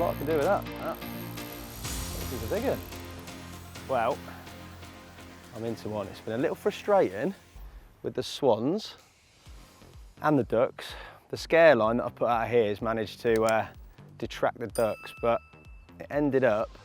what I can do with that. This is a big one. Well, I'm into one. It's been a little frustrating with the swans and the ducks. The scare line that I've put out here has managed to detract the ducks, but it ended up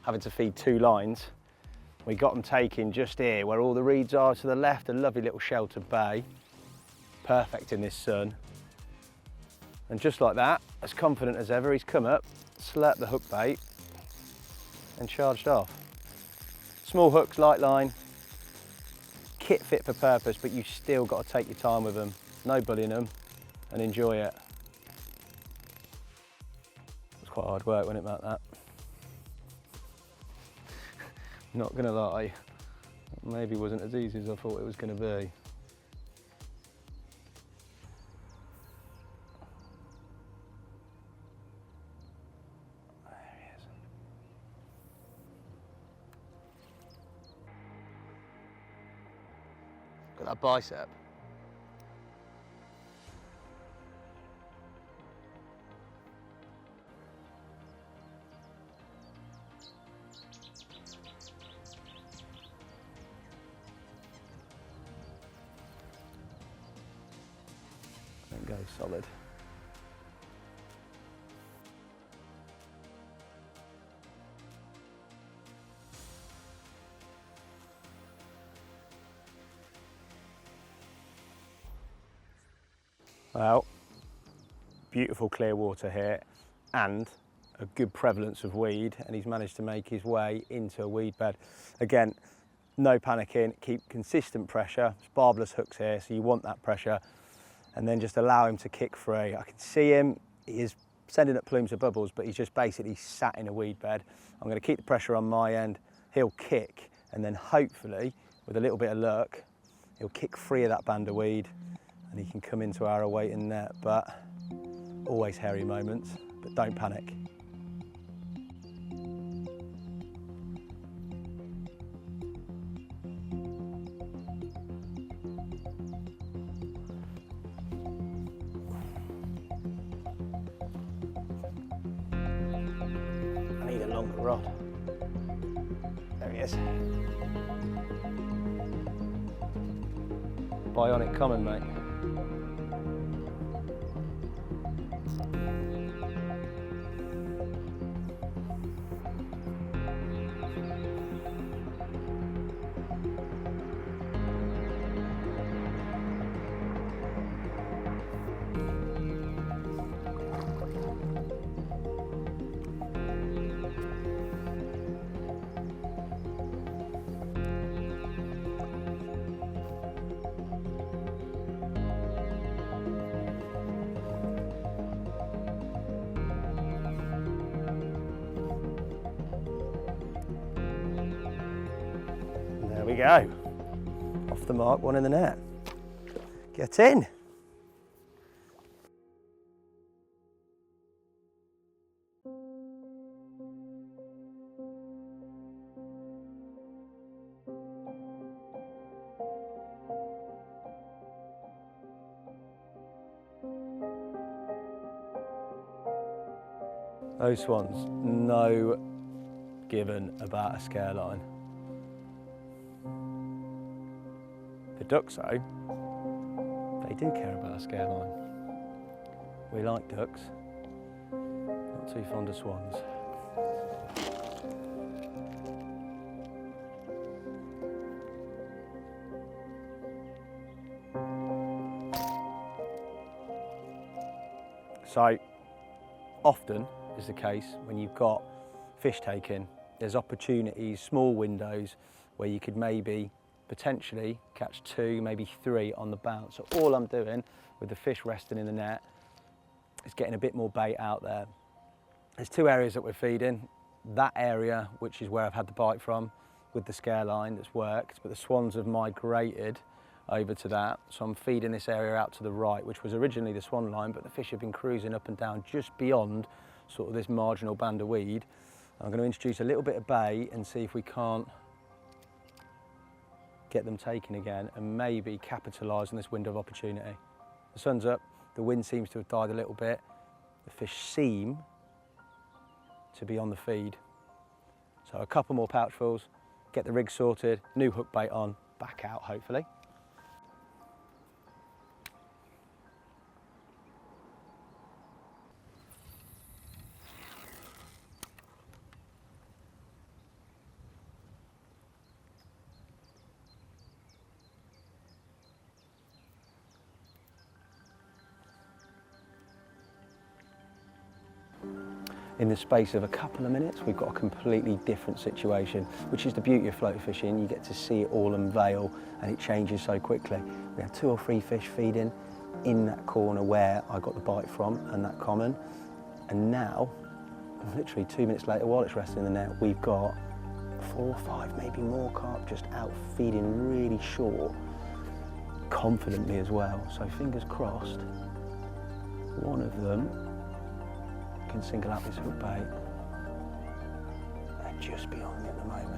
having to feed 2 lines. We got them taken just here where all the reeds are to the left, a lovely little sheltered bay, perfect in this sun. And just like that, as confident as ever, he's come up, slurped the hook bait and charged off. Small hooks, light line, kit fit for purpose, but you still got to take your time with them, no bullying them, and enjoy it. It was quite hard work, wasn't it, that? Not gonna lie, maybe wasn't as easy as I thought it was gonna be. There he is. Got that bicep. Go solid. Well, beautiful clear water here and a good prevalence of weed, and he's managed to make his way into a weed bed. Again, no panicking, keep consistent pressure. It's barbless hooks here, so you want that pressure. And then just allow him to kick free. I can see him, he is sending up plumes of bubbles, but he's just basically sat in a weed bed. I'm gonna keep the pressure on my end, he'll kick, and then hopefully, with a little bit of luck, he'll kick free of that band of weed, and he can come into our awaiting net. But always hairy moments, but don't panic. Longer rod. There he is. Bionic common, mate. There we go. Off the mark, one in the net. Get in. Those swans, no given about a scare line. The ducks, though, they do care about a scare line. We like ducks, not too fond of swans. So, often is the case when you've got fish taken, there's opportunities, small windows, where you could maybe potentially catch 2, maybe 3 on the bounce. So all I'm doing with the fish resting in the net is getting a bit more bait out there. There's 2 areas that we're feeding. That area, which is where I've had the bite from with the scare line, that's worked, but the swans have migrated over to that. So I'm feeding this area out to the right, which was originally the swan line, but the fish have been cruising up and down just beyond sort of this marginal band of weed. I'm going to introduce a little bit of bait and see if we can't get them taken again and maybe capitalise on this window of opportunity. The sun's up, the wind seems to have died a little bit, the fish seem to be on the feed. So a couple more pouchfuls, get the rig sorted, new hook bait on, back out hopefully. In the space of a couple of minutes, we've got a completely different situation, which is the beauty of floater fishing. You get to see it all unveil and it changes so quickly. We had 2 or 3 fish feeding in that corner where I got the bite from and that common. And now, literally 2 minutes later, while it's resting in the net, we've got 4 or 5, maybe more carp just out feeding really short, confidently as well. So fingers crossed, one of them can single out this hook bait. They're just beyond me at the moment.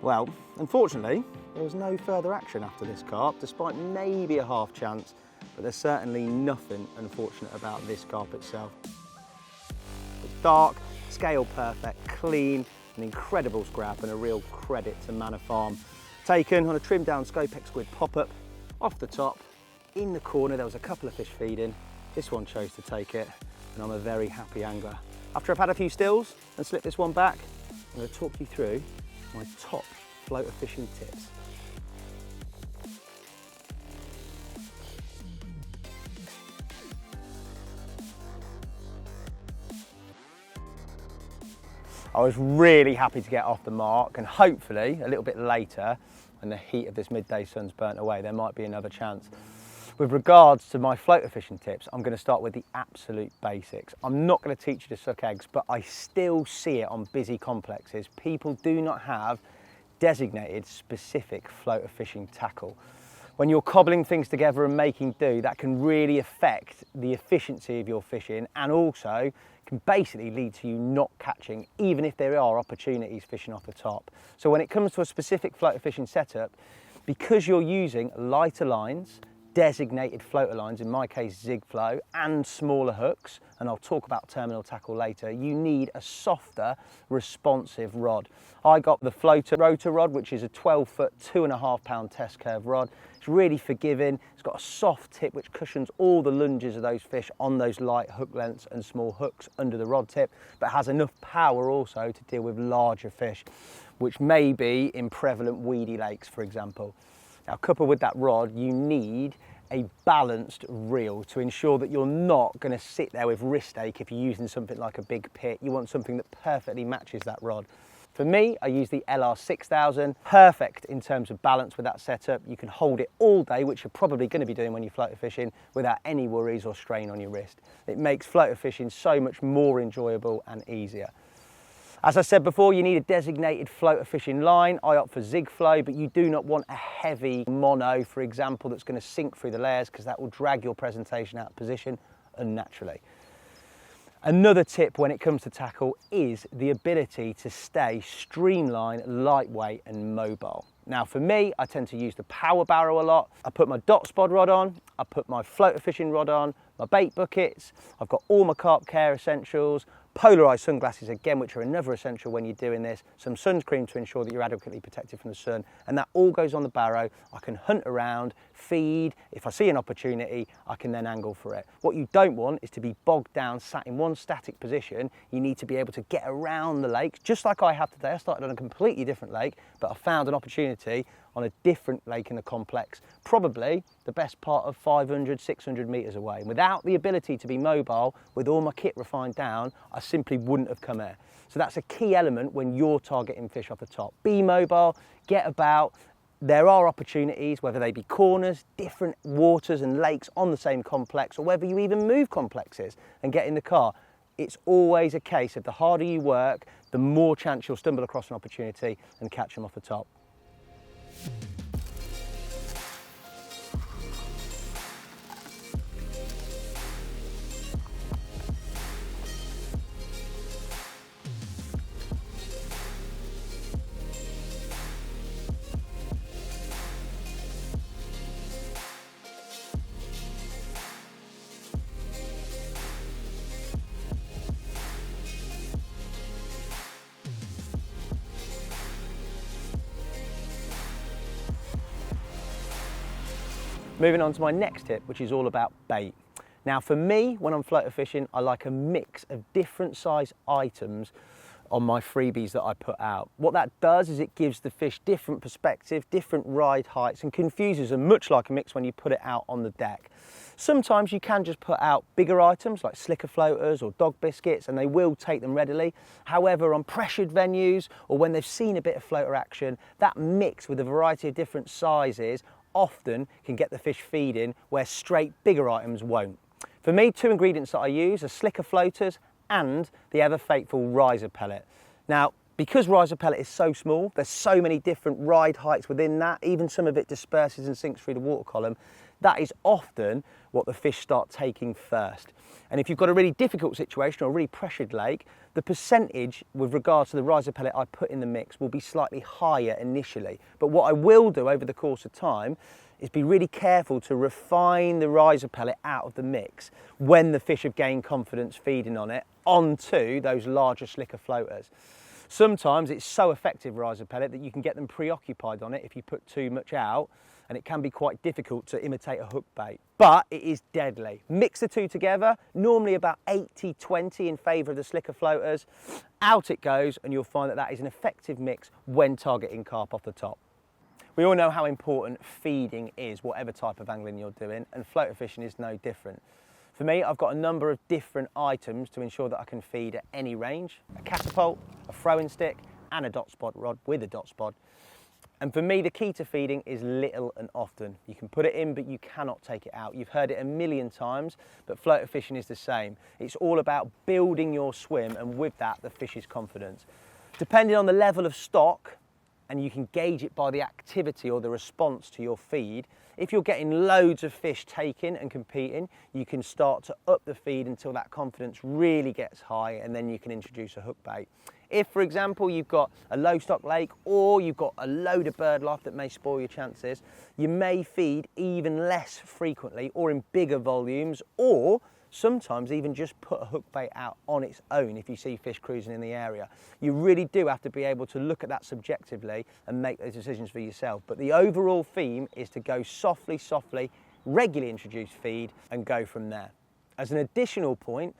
Well, unfortunately, there was no further action after this carp, despite maybe a half chance, but there's certainly nothing unfortunate about this carp itself. It's dark, scale perfect, clean, an incredible scrap and a real credit to Manor Farm. Taken on a trimmed down Scopex squid pop-up, off the top, in the corner there was a couple of fish feeding. This one chose to take it, and I'm a very happy angler. After I've had a few stills and slipped this one back, I'm going to talk you through my top floater fishing tips. I was really happy to get off the mark, and hopefully a little bit later, when the heat of this midday sun's burnt away, there might be another chance. With regards to my floater fishing tips, I'm going to start with the absolute basics. I'm not going to teach you to suck eggs, but I still see it on busy complexes. People do not have designated specific floater fishing tackle. When you're cobbling things together and making do, that can really affect the efficiency of your fishing, and also can basically lead to you not catching, even if there are opportunities fishing off the top. So when it comes to a specific floater fishing setup, because you're using lighter lines, designated floater lines, in my case Zig Flow, and smaller hooks, and I'll talk about terminal tackle later, you need a softer, responsive rod. I got the Floater Rotor rod, which is a 12-foot, 2.5 pound test curve rod. It's really forgiving, it's got a soft tip which cushions all the lunges of those fish on those light hook lengths and small hooks under the rod tip, but has enough power also to deal with larger fish, which may be in prevalent weedy lakes, for example. Now, coupled with that rod, you need a balanced reel to ensure that you're not going to sit there with wrist ache if you're using something like a big pit. You want something that perfectly matches that rod. For me, I use the LR6000, perfect in terms of balance with that setup. You can hold it all day, which you're probably going to be doing when you're floater fishing, without any worries or strain on your wrist. It makes floater fishing so much more enjoyable and easier. As I said before, you need a designated floater fishing line. I opt for Zig Flow, but you do not want a heavy mono, for example, that's going to sink through the layers, because that will drag your presentation out of position unnaturally. Another tip when it comes to tackle is the ability to stay streamlined, lightweight and mobile. Now for me, I tend to use the power barrow a lot. I put my dot spod rod on, I put my floater fishing rod on, my bait buckets, I've got all my carp care essentials, polarised sunglasses again, which are another essential when you're doing this, some sunscreen to ensure that you're adequately protected from the sun, and that all goes on the barrow. I can hunt around, feed, if I see an opportunity, I can then angle for it. What you don't want is to be bogged down, sat in one static position. You need to be able to get around the lake, just like I have today. I started on a completely different lake, but I found an opportunity on a different lake in the complex, probably the best part of 500, 600 metres away. And without the ability to be mobile, with all my kit refined down, I simply wouldn't have come here. So that's a key element when you're targeting fish off the top. Be mobile, get about. There are opportunities, whether they be corners, different waters and lakes on the same complex, or whether you even move complexes and get in the car. It's always a case of the harder you work, the more chance you'll stumble across an opportunity and catch them off the top. Moving on to my next tip, which is all about bait. Now for me, when I'm floater fishing, I like a mix of different size items on my freebies that I put out. What that does is it gives the fish different perspective, different ride heights, and confuses them, much like a mix when you put it out on the deck. Sometimes you can just put out bigger items like slicker floaters or dog biscuits, and they will take them readily. However, on pressured venues or when they've seen a bit of floater action, that mix with a variety of different sizes often can get the fish feeding where straight bigger items won't. For me, two ingredients that I use are slicker floaters and the ever faithful riser pellet. Now, because riser pellet is so small, there's so many different ride heights within that, even some of it disperses and sinks through the water column, that is often what the fish start taking first. And if you've got a really difficult situation or a really pressured lake, the percentage with regards to the riser pellet I put in the mix will be slightly higher initially. But what I will do over the course of time is be really careful to refine the riser pellet out of the mix when the fish have gained confidence feeding on it onto those larger slicker floaters. Sometimes it's so effective, riser pellet, that you can get them preoccupied on it if you put too much out, and it can be quite difficult to imitate a hook bait. But it is deadly. Mix the two together, normally about 80-20 in favour of the slicker floaters. Out it goes, and you'll find that that is an effective mix when targeting carp off the top. We all know how important feeding is, whatever type of angling you're doing, and floater fishing is no different. For me, I've got a number of different items to ensure that I can feed at any range: a catapult, a throwing stick, and a dot spot rod with a dot spot. And for me, the key to feeding is little and often. You can put it in, but you cannot take it out. You've heard it a million times, but floater fishing is the same. It's all about building your swim, and with that, the fish's confidence. Depending on the level of stock, and you can gauge it by the activity or the response to your feed, if you're getting loads of fish taking and competing, you can start to up the feed until that confidence really gets high, and then you can introduce a hook bait. If, for example, you've got a low stock lake or you've got a load of bird life that may spoil your chances, you may feed even less frequently or in bigger volumes, or sometimes even just put a hook bait out on its own if you see fish cruising in the area. You really do have to be able to look at that subjectively and make those decisions for yourself. But the overall theme is to go softly, regularly introduce feed and go from there. As an additional point,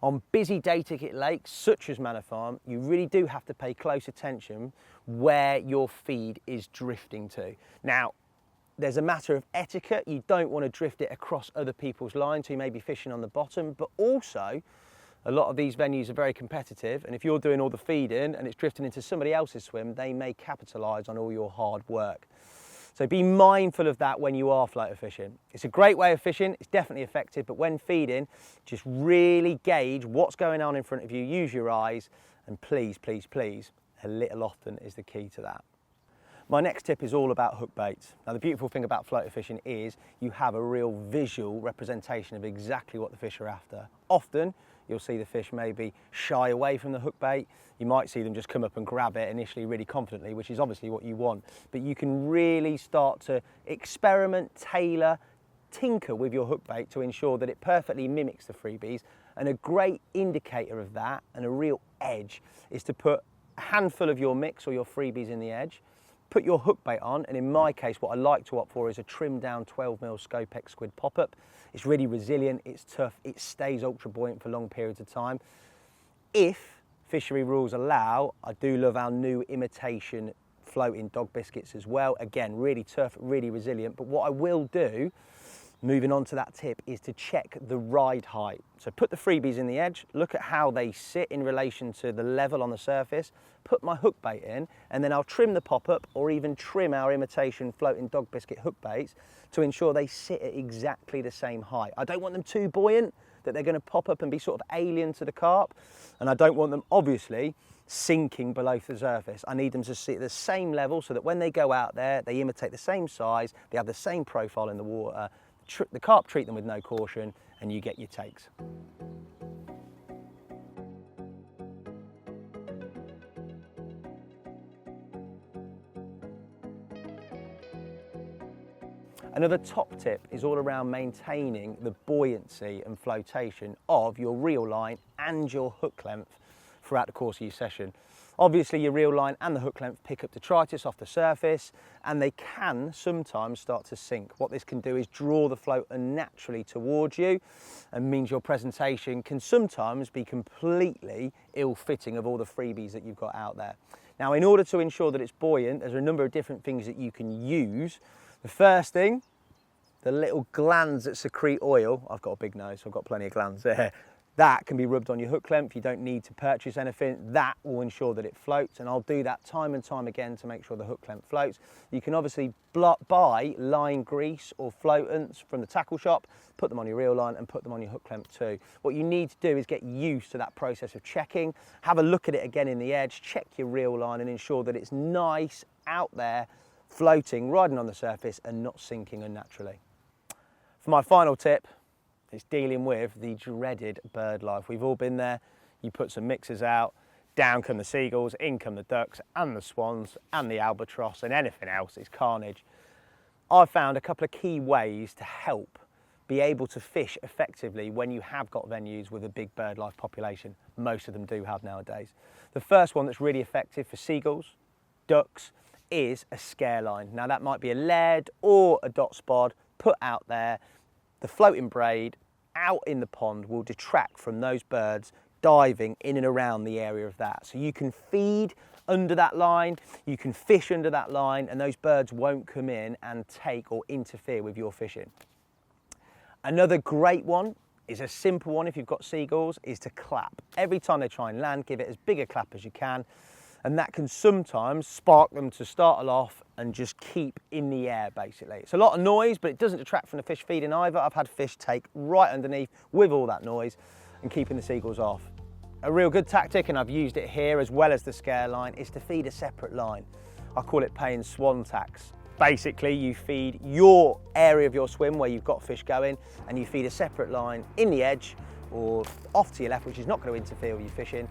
on busy day ticket lakes such as Manor Farm, you really do have to pay close attention where your feed is drifting to. Now, there's a matter of etiquette. You don't want to drift it across other people's lines who may be fishing on the bottom, but also a lot of these venues are very competitive, and if you're doing all the feeding and it's drifting into somebody else's swim, they may capitalise on all your hard work. So be mindful of that when you are floater fishing. It's a great way of fishing, it's definitely effective, but when feeding, just really gauge what's going on in front of you, use your eyes, and please, please, please, a little often is the key to that. My next tip is all about hook baits. Now, the beautiful thing about floater fishing is you have a real visual representation of exactly what the fish are after. Often, you'll see the fish maybe shy away from the hook bait. You might see them just come up and grab it initially really confidently, which is obviously what you want. But you can really start to experiment, tailor, tinker with your hook bait to ensure that it perfectly mimics the freebies. And a great indicator of that, and a real edge, is to put a handful of your mix or your freebies in the edge, put your hook bait on, and in my case what I like to opt for is a trimmed down 12mm Scopex squid pop-up. It's really resilient, it's tough, it stays ultra buoyant for long periods of time. If fishery rules allow, I do love our new imitation floating dog biscuits as well. Again, really tough, really resilient. But what I will do, moving on to that tip, is to check the ride height. So put the freebies in the edge, look at how they sit in relation to the level on the surface, put my hook bait in, and then I'll trim the pop-up or even trim our imitation floating dog biscuit hook baits to ensure they sit at exactly the same height. I don't want them too buoyant that they're going to pop up and be sort of alien to the carp, and I don't want them obviously sinking below the surface. I need them to sit at the same level so that when they go out there, they imitate the same size, they have the same profile in the water. The carp treat them with no caution, and you get your takes. Another top tip is all around maintaining the buoyancy and flotation of your reel line and your hook length throughout the course of your session. Obviously your reel line and the hook length pick up detritus off the surface, and they can sometimes start to sink. What this can do is draw the float unnaturally towards you, and means your presentation can sometimes be completely ill-fitting of all the freebies that you've got out there. Now, in order to ensure that it's buoyant, there's a number of different things that you can use. The first thing, the little glands that secrete oil. I've got a big nose, so I've got plenty of glands there. That can be rubbed on your hook length. You don't need to purchase anything. That will ensure that it floats, and I'll do that time and time again to make sure the hook length floats. You can obviously buy line grease or floatants from the tackle shop, put them on your reel line and put them on your hook length too. What you need to do is get used to that process of checking, have a look at it again in the edge, check your reel line and ensure that it's nice out there, floating, riding on the surface and not sinking unnaturally. For my final tip, it's dealing with the dreaded bird life. We've all been there. You put some mixers out, down come the seagulls, in come the ducks and the swans and the albatross and anything else. It's carnage. I've found a couple of key ways to help be able to fish effectively when you have got venues with a big bird life population. Most of them do have nowadays. The first one that's really effective for seagulls, ducks, is a scare line. Now that might be a lead or a dot spod put out there. The floating braid out in the pond will detract from those birds diving in and around the area of that. So you can feed under that line, you can fish under that line, and those birds won't come in and take or interfere with your fishing. Another great one is a simple one if you've got seagulls, is to clap. Every time they try and land, give it as big a clap as you can, and that can sometimes spark them to startle off and just keep in the air basically. It's a lot of noise, but it doesn't detract from the fish feeding either. I've had fish take right underneath with all that noise and keeping the seagulls off. A real good tactic, and I've used it here as well as the scare line, is to feed a separate line. I call it paying swan tax. Basically, you feed your area of your swim where you've got fish going, and you feed a separate line in the edge or off to your left, which is not going to interfere with your fishing.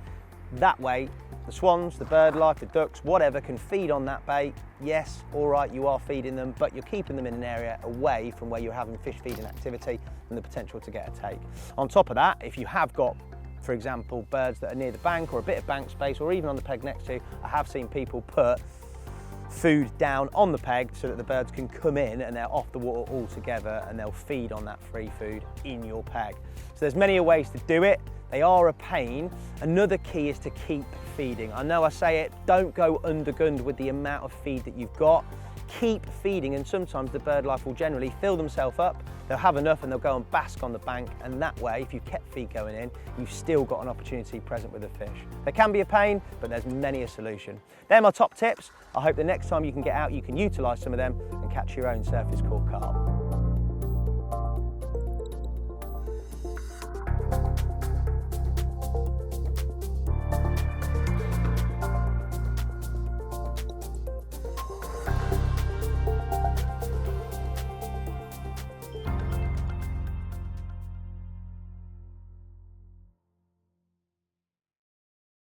That way, the swans, the bird life, the ducks, whatever, can feed on that bait. Yes, all right, you are feeding them, but you're keeping them in an area away from where you're having fish feeding activity and the potential to get a take. On top of that, if you have got, for example, birds that are near the bank or a bit of bank space or even on the peg next to, I have seen people put food down on the peg so that the birds can come in and they're off the water altogether and they'll feed on that free food in your peg. So there's many ways to do it. They are a pain. Another key is to keep feeding. I know I say it, don't go undergunned with the amount of feed that you've got. Keep feeding, and sometimes the bird life will generally fill themselves up, they'll have enough and they'll go and bask on the bank, and that way, if you kept feed going in, you've still got an opportunity present with the fish. They can be a pain, but there's many a solution. They're my top tips. I hope the next time you can get out, you can utilise some of them and catch your own surface caught carp.